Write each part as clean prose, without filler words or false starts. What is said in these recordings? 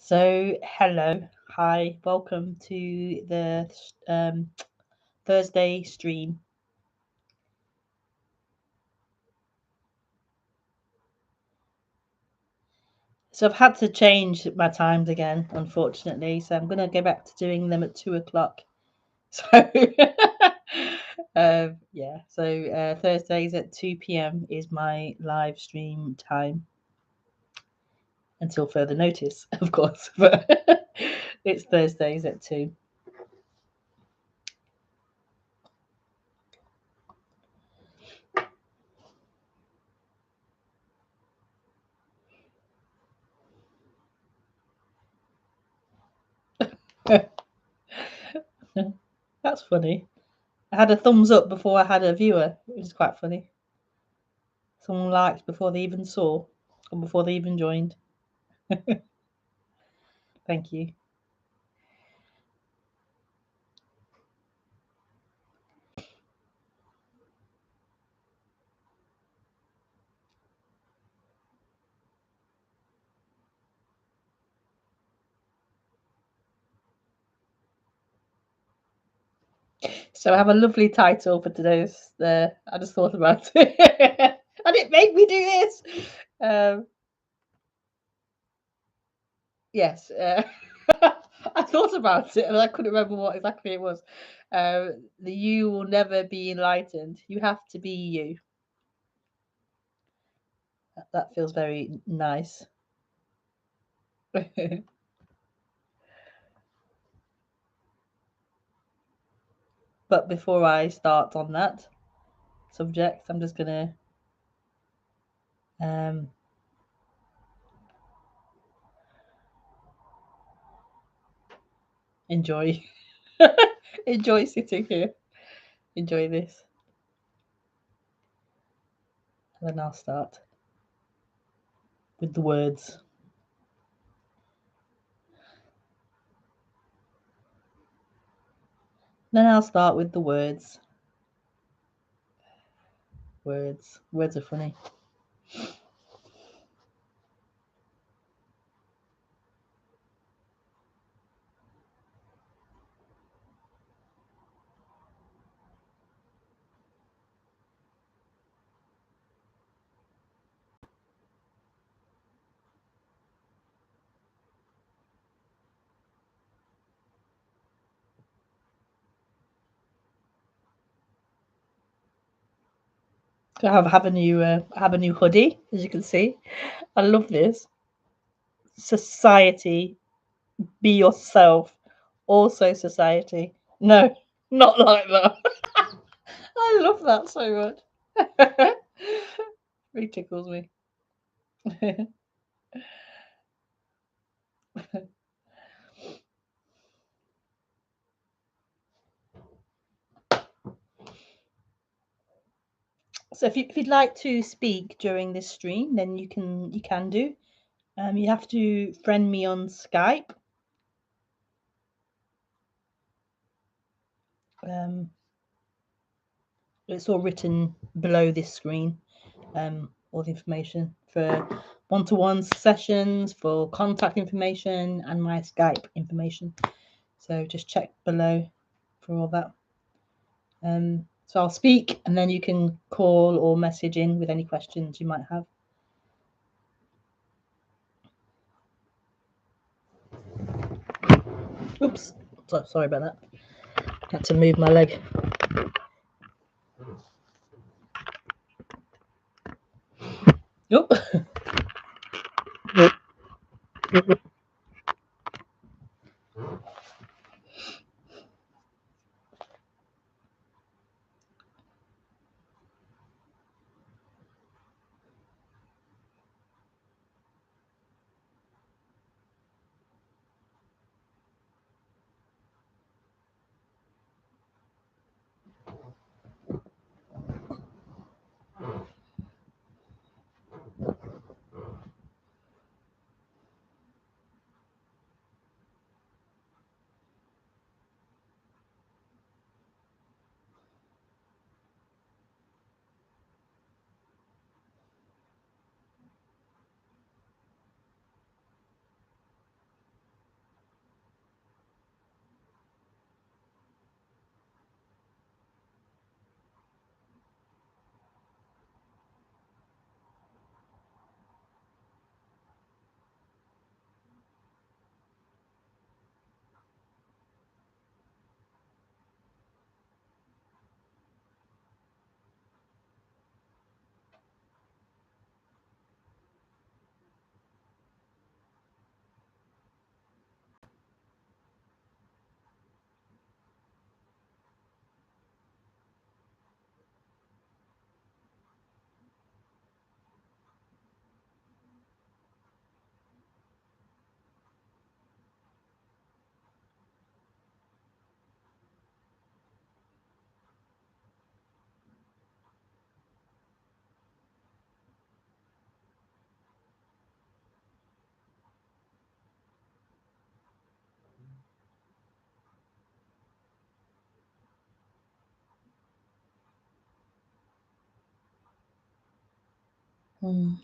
So, hello, hi, welcome to the Thursday stream. So, I've had to change my times again, unfortunately. So, I'm going to go back to doing them at 2 o'clock. So, yeah, so Thursdays at 2 p.m. is my live stream time until further notice, of course. But it's Thursdays at 2. That's funny. I had a thumbs up before I had a viewer, which is quite funny. Someone liked before they even saw or before they even joined. Thank you. So I have a lovely title for today's. I just thought about it. And it made me do this. Yes. I thought about it and I couldn't remember what exactly it was. The you will never be enlightened. You have to be you. That feels very nice. But before I start on that subject, I'm just gonna enjoy enjoy sitting here. Enjoy this. And then I'll start with the words. Then I'll start with the words. Words. Words are funny. So I have a new hoodie, as you can see. I love this. Society, be yourself. Also society. No, not like that. I love that so much. Really tickles me. So if you'd like to speak during this stream, then you can do. You have to friend me on Skype. It's all written below this screen. All the information for one-to-one sessions, for contact information, and my Skype information. So just check below for all that. So I'll speak, and then you can call or message in with any questions you might have. Oops, sorry about that. Had to move my leg. Nope.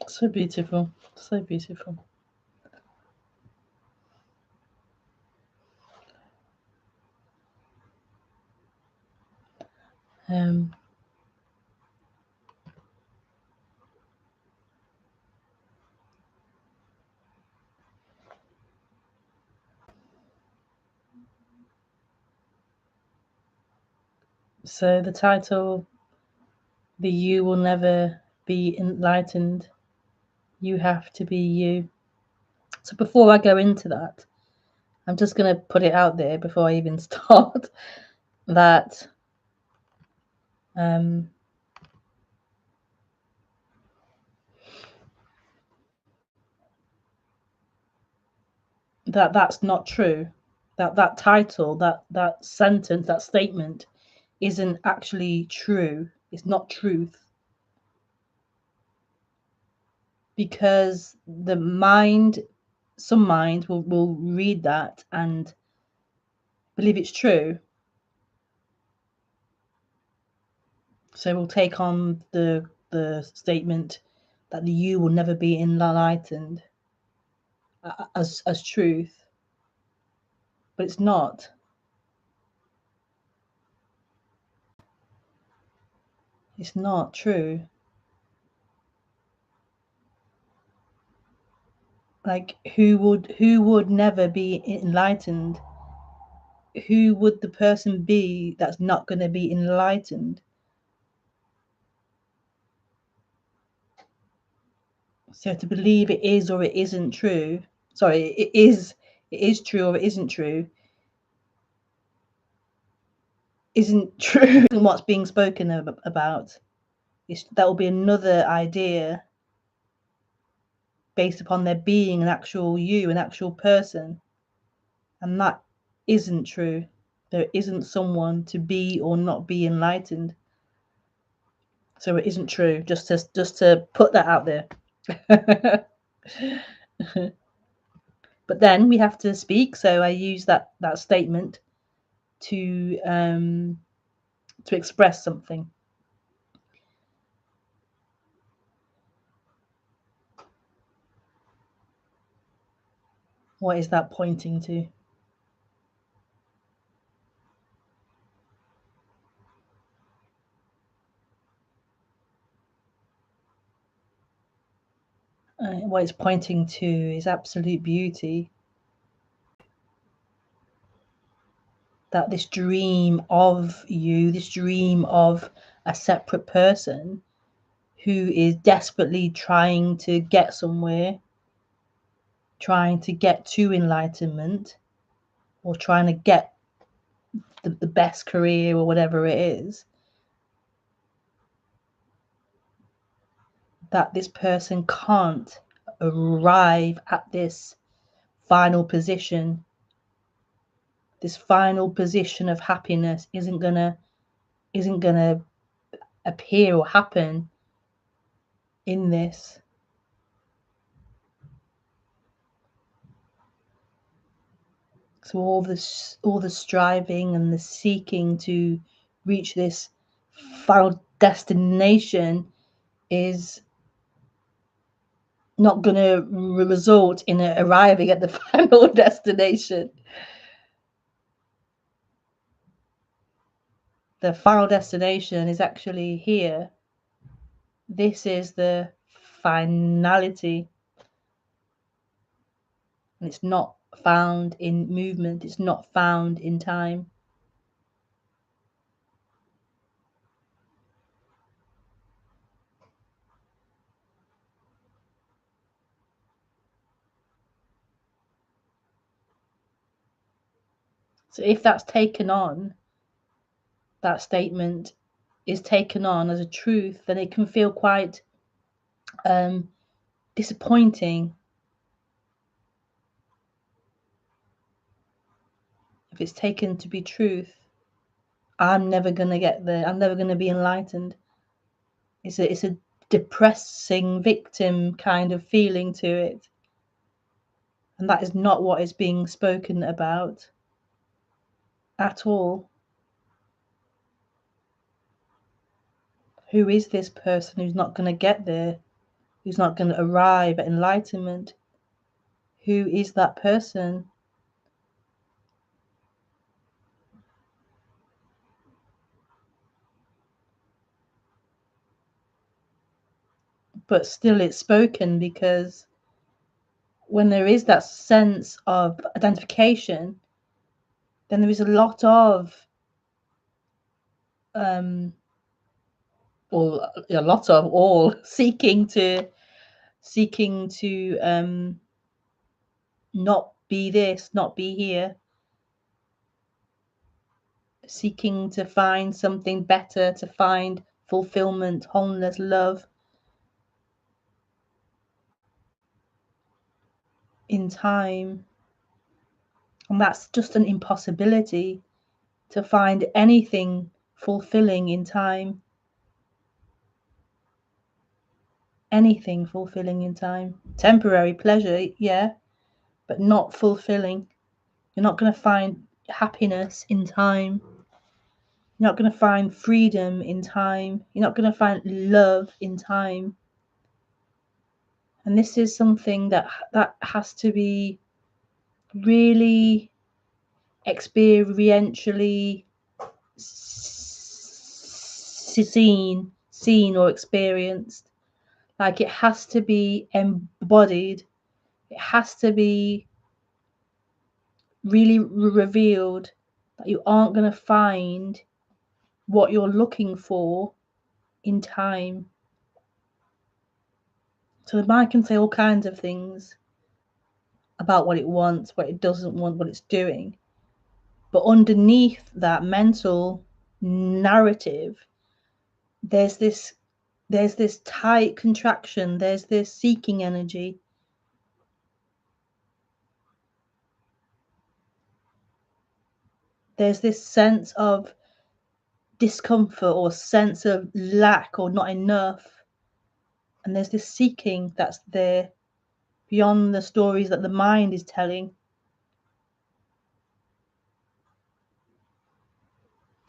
So beautiful, so beautiful. So the title, "The You Will Never Be Enlightened, You Have to Be You." So before I go into that, I'm just going to put it out there before I even start that that's not true. That title, that sentence, that statement isn't actually true. It's not truth, because the mind, some mind will read that and believe it's true. So we'll take on the statement that the you will never be enlightened as truth, but it's not. It's not true. Like who would never be enlightened? Who would the person be that's not going to be enlightened? So to believe it is or it isn't true, sorry, it is true or it isn't true, isn't true and what's being spoken about. That will be another idea based upon there being an actual you, an actual person, and that isn't true. There isn't someone to be or not be enlightened. So it isn't true. Just to put that out there. But then we have to speak. So I use that statement to express something. What is that pointing to? What it's pointing to is absolute beauty. That this dream of you, this dream of a separate person who is desperately trying to get somewhere, trying to get to enlightenment, or trying to get the best career or whatever it is, that this person can't arrive at this final position. This final position of happiness isn't gonna appear or happen in this. So all the striving and the seeking to reach this final destination is not going to result in arriving at the final destination. The final destination is actually here. This is the finality. And it's not found in movement. It's not found in time. So if that's taken on, that statement is taken on as a truth, then it can feel quite disappointing. If it's taken to be truth, I'm never going to get there. I'm never going to be enlightened. It's a depressing victim kind of feeling to it. And that is not what is being spoken about at all. Who is this person who's not going to get there? who's not going to arrive at enlightenment, who is that person? But still it's spoken, because when there is that sense of identification, then there is a lot of all seeking to not be this, not be here, seeking to find something better, to find fulfillment, wholeness, love in time. And that's just an impossibility, to find anything fulfilling in time. Anything fulfilling in time. Temporary pleasure, yeah, but not fulfilling. You're not going to find happiness in time. You're not going to find freedom in time. You're not going to find love in time. And this is something that has to be really experientially seen or experienced. Like, it has to be embodied. It has to be really revealed, that you aren't going to find what you're looking for in time. So the mind can say all kinds of things about what it wants, what it doesn't want, what it's doing. But underneath that mental narrative, there's this tight contraction, there's this seeking energy. There's this sense of discomfort or sense of lack or not enough. And there's this seeking that's there beyond the stories that the mind is telling.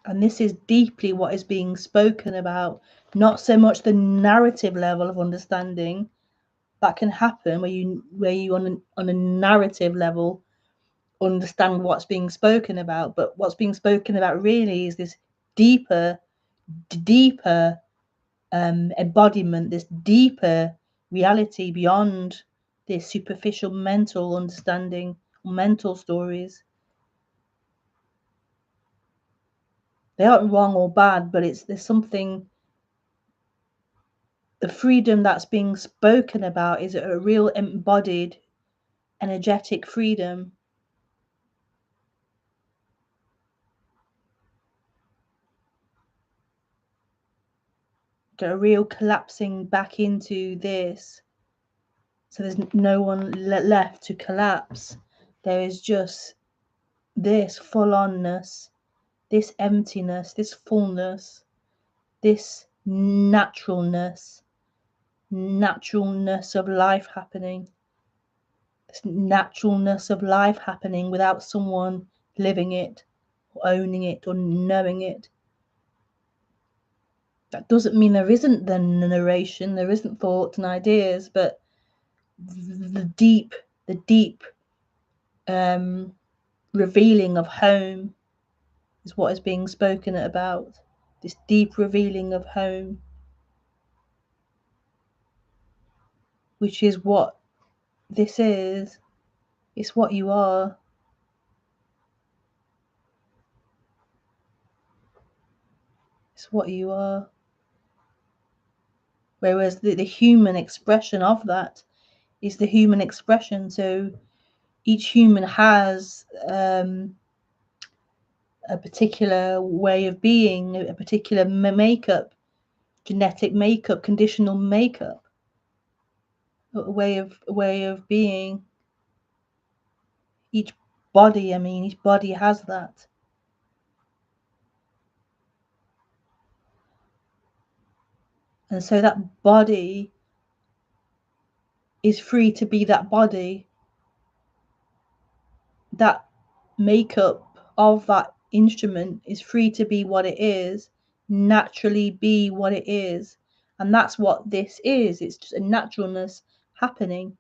And this is deeply what is being spoken about, not so much the narrative level of understanding that can happen where you on a narrative level understand what's being spoken about, but what's being spoken about really is this deeper embodiment, this deeper reality beyond this superficial mental understanding, mental stories. They aren't wrong or bad, but there's something. The freedom that's being spoken about is a real embodied, energetic freedom. A real collapsing back into this. So there's no one left to collapse. There is just this full-onness, this emptiness, this fullness, this naturalness of life happening. This naturalness of life happening without someone living it, or owning it, or knowing it. That doesn't mean there isn't the narration, there isn't thoughts and ideas, but the deep revealing of home is what is being spoken about. This deep revealing of home, which is what this is. It's what you are. It's what you are. Whereas the human expression of that is the human expression. So each human has a particular way of being, a particular makeup, genetic makeup, conditional makeup, a way of being. Each body has that. And so that body is free to be that body. That makeup of that instrument is free to be what it is, naturally be what it is, And that's what this is. It's just a naturalness happening.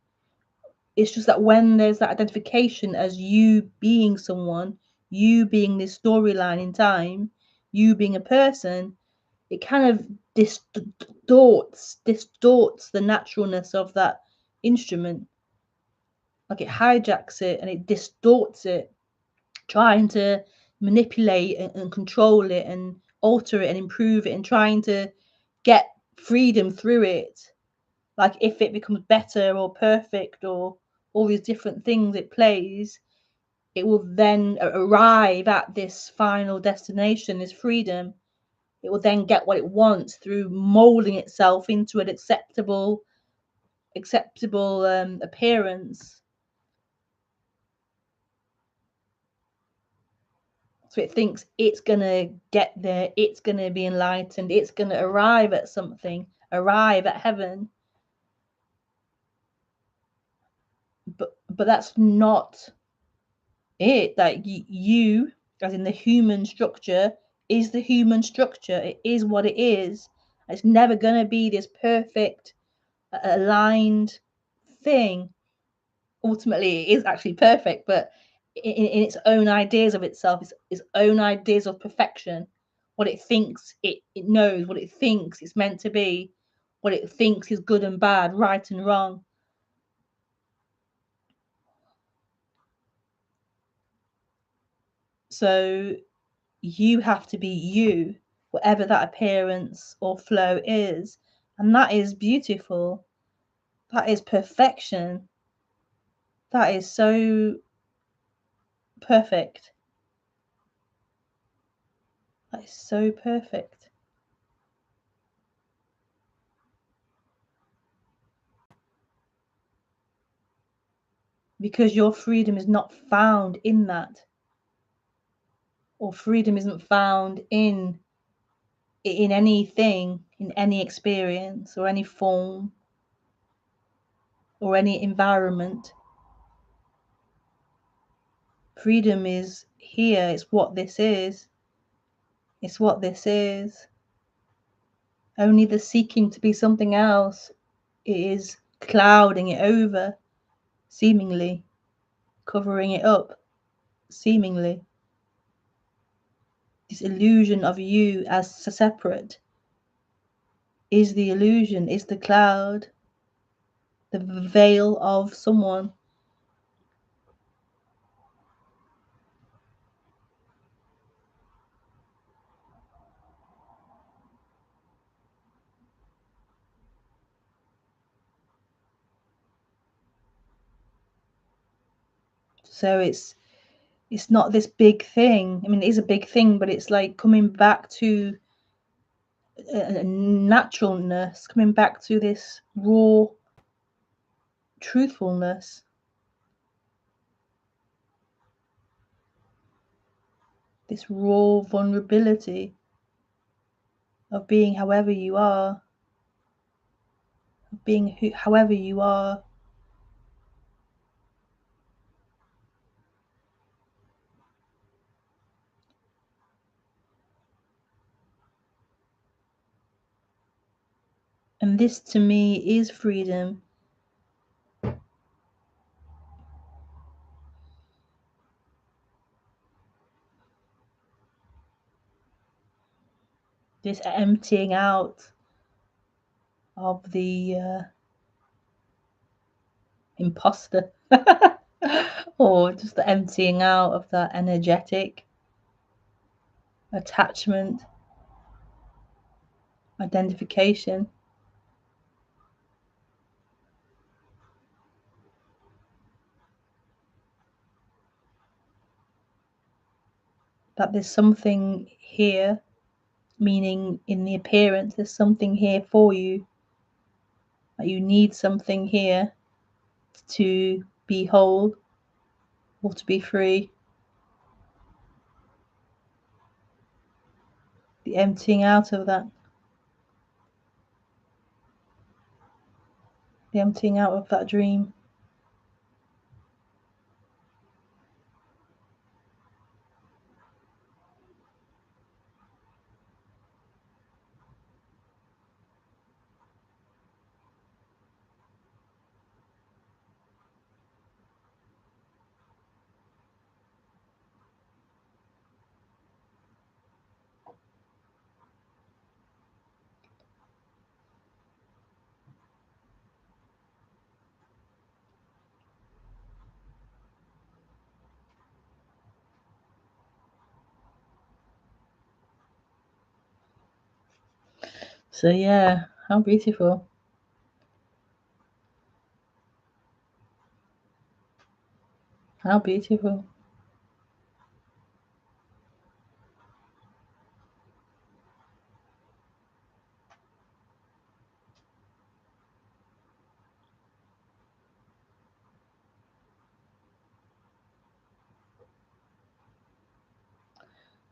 It's just that when there's that identification as you being someone, you being this storyline in time, you being a person, it kind of distorts the naturalness of that instrument. Like it hijacks it and it distorts it, trying to manipulate and control it and alter it and improve it and trying to get freedom through it. Like if it becomes better or perfect or all these different things it plays, it will then arrive at this final destination, this freedom. It will then get what it wants through molding itself into an acceptable appearance. So it thinks it's gonna get there, it's gonna be enlightened, it's gonna arrive at something, arrive at heaven. But that's not it. Like you, as in the human structure, is the human structure. It is what it is. It's never gonna be this perfect, aligned thing. Ultimately, it is actually perfect, but in its own ideas of itself, its own ideas of perfection, what it thinks it knows, what it thinks it's meant to be, what it thinks is good and bad, right and wrong. So you have to be you, whatever that appearance or flow is. And that is beautiful. That is perfection. That is so perfect. That is so perfect. Because your freedom is not found in that, or freedom isn't found in anything, in any experience or any form or any environment. Freedom is here. It's what this is. It's what this is. Only the seeking to be something else is clouding it over, seemingly covering it up, seemingly. This illusion of you as separate is the illusion, is the cloud, the veil of someone. So it's not this big thing. I mean, it is a big thing, but it's like coming back to a naturalness, coming back to this raw truthfulness. This raw vulnerability of being however you are, of being however you are. And this to me is freedom. This emptying out of the imposter, or just the emptying out of that energetic attachment, identification. That there's something here, meaning in the appearance, there's something here for you, that you need something here to be whole or to be free. The emptying out of that, the emptying out of that dream. So yeah, how beautiful. How beautiful.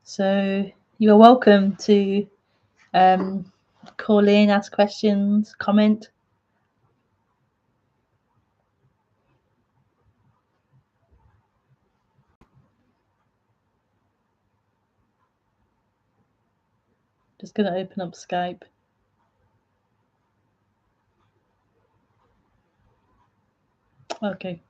So you are welcome to call in, ask questions, comment. Just going to open up Skype. Okay.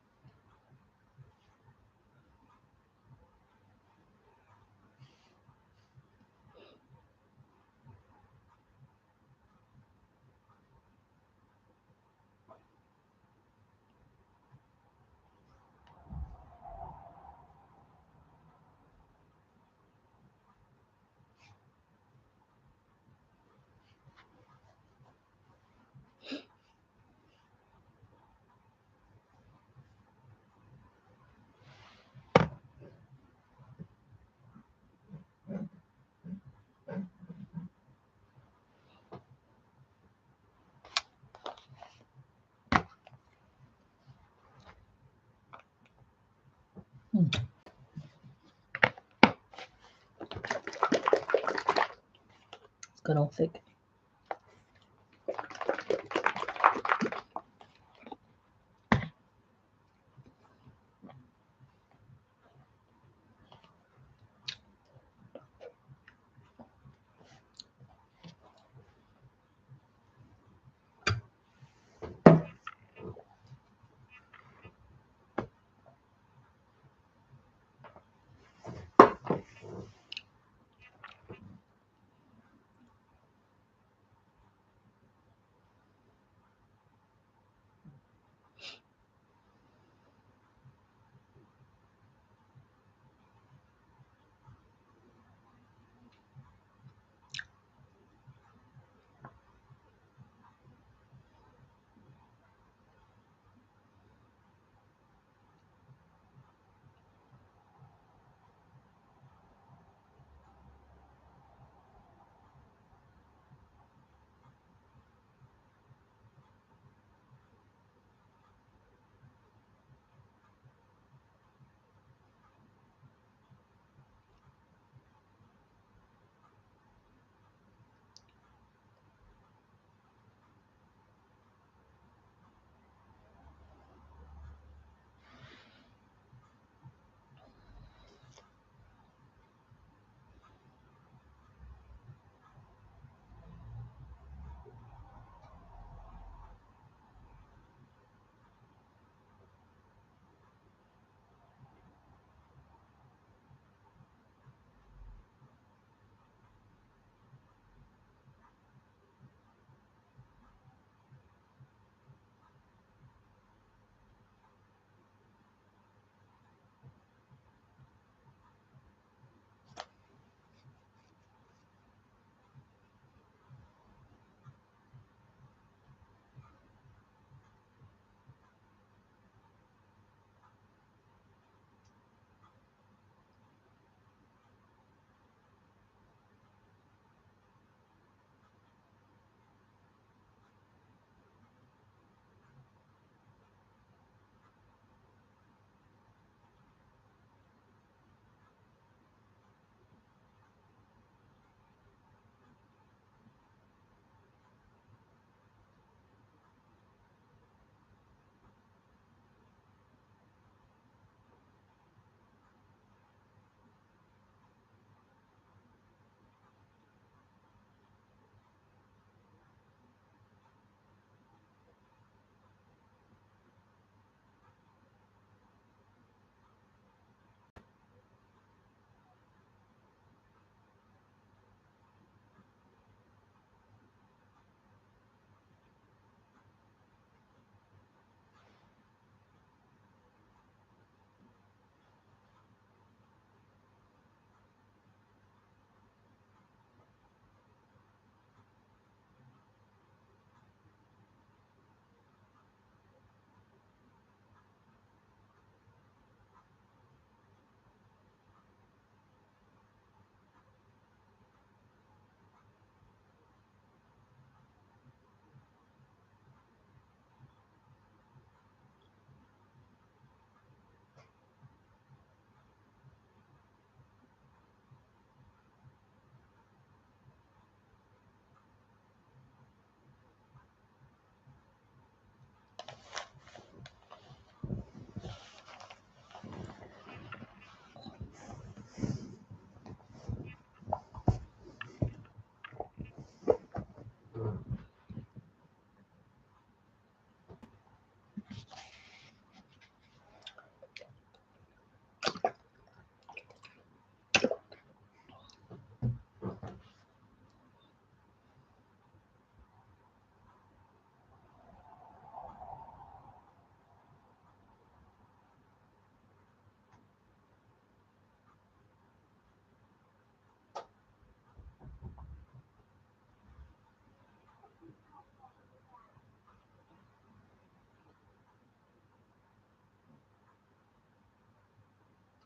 It's gone all thick.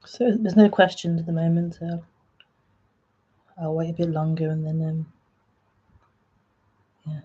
So there's no questions at the moment, so I'll wait a bit longer and then yeah.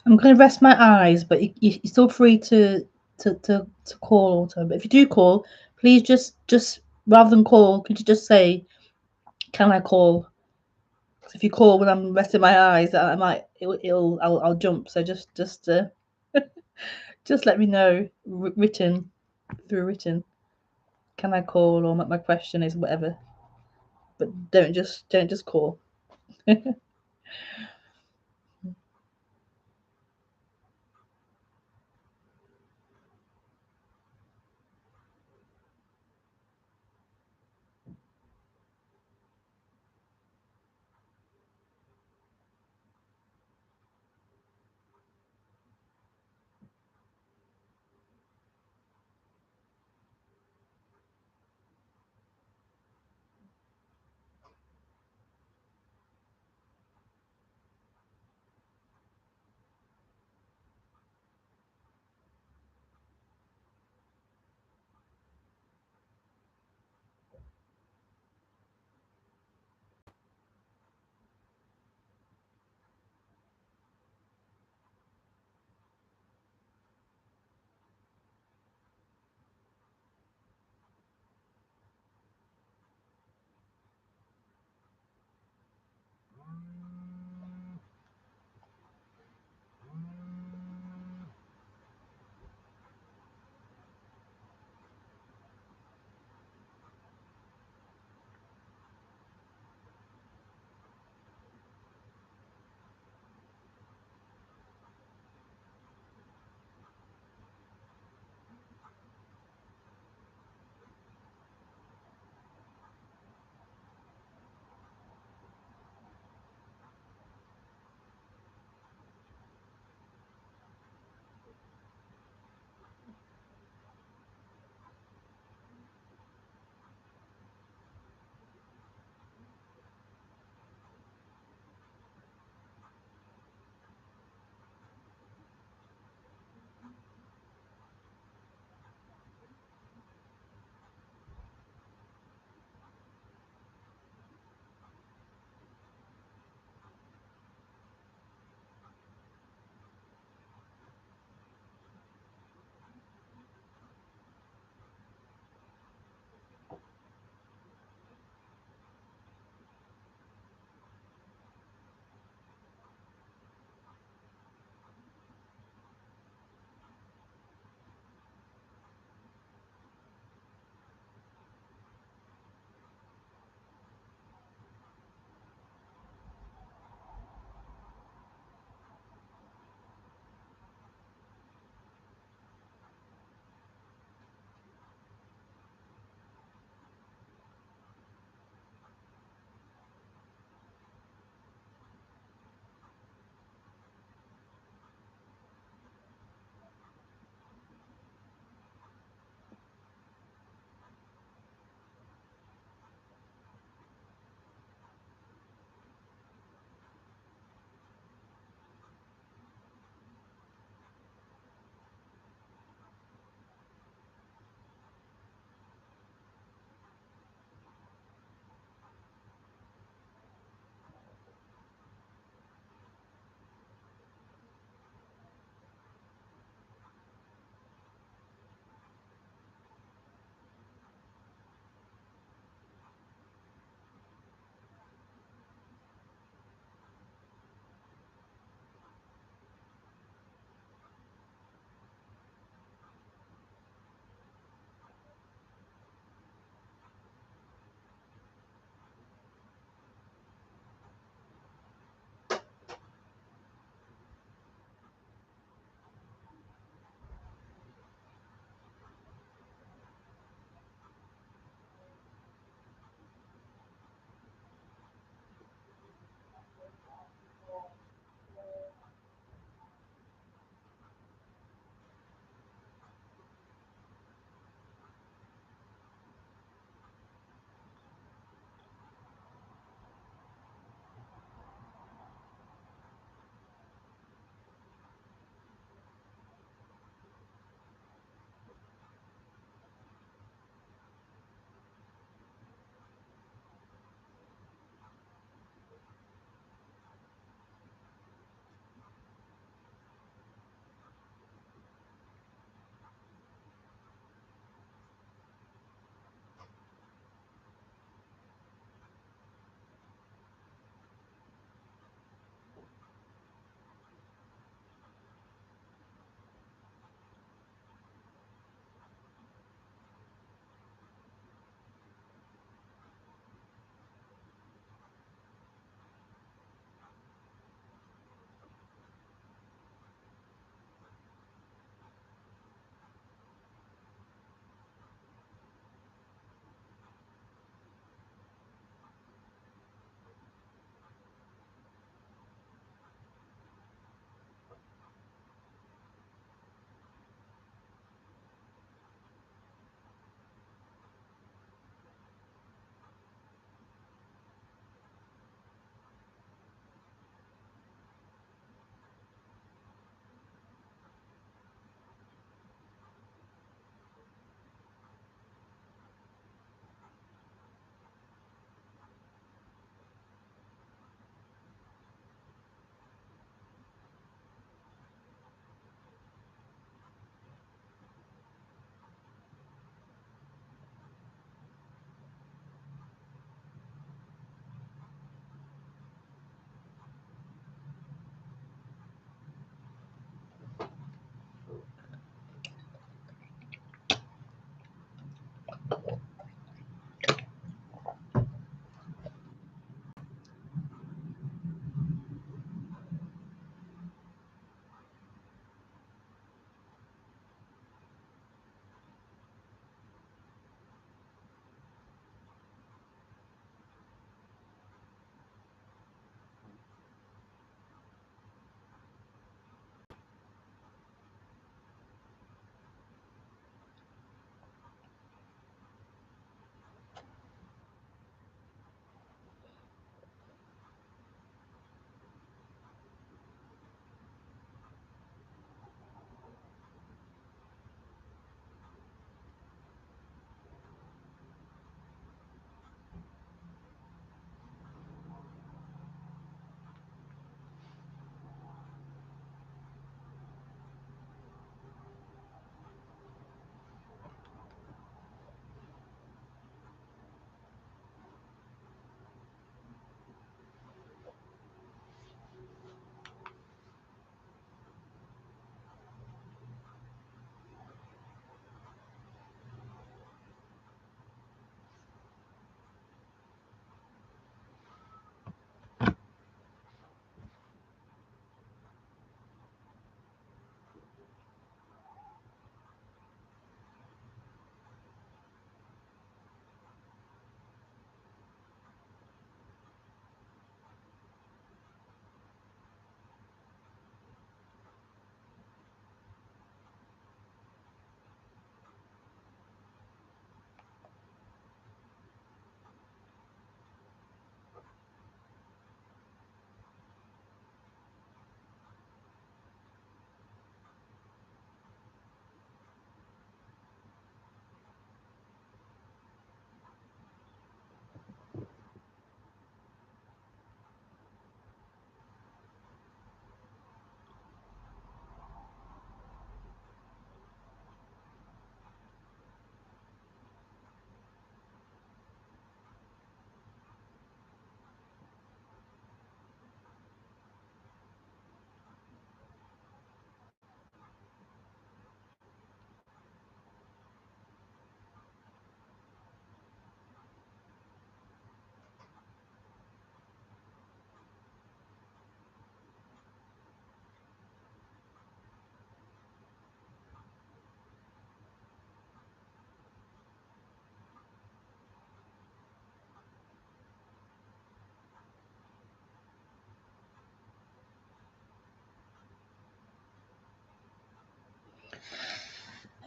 I'm going to rest my eyes, but you're still free to call also. But if you do call, please just rather than call, could you just say, "Can I call?" 'Cause if you call when I'm resting my eyes, I might I'll jump. So just let me know written through written. Can I call, or my question is whatever. But don't just call.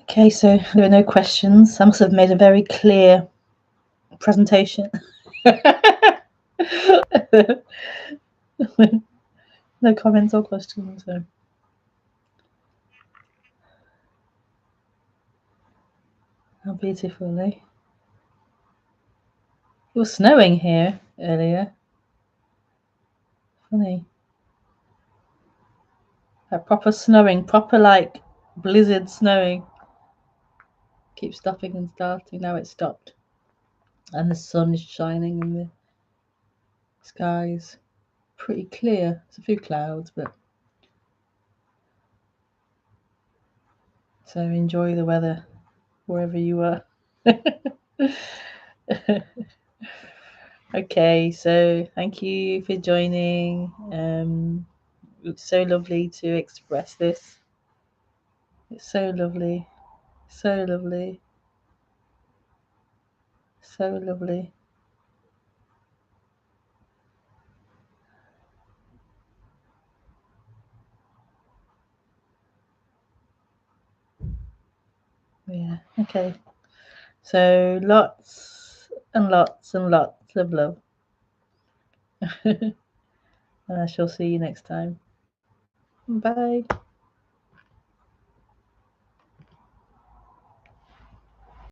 Okay, so there are no questions. I must have made a very clear presentation. No comments or questions. So. How beautiful, eh? It was snowing here earlier. Funny. Like proper snowing, proper like blizzard snowing. Keeps stopping and starting. Now it's stopped. And the sun is shining and the sky's pretty clear. There's a few clouds, but so enjoy the weather wherever you are. Okay, so thank you for joining. It's so lovely to express this. It's so lovely, so lovely, so lovely. Yeah, okay. So lots and lots and lots of love. And I shall see you next time. Bye.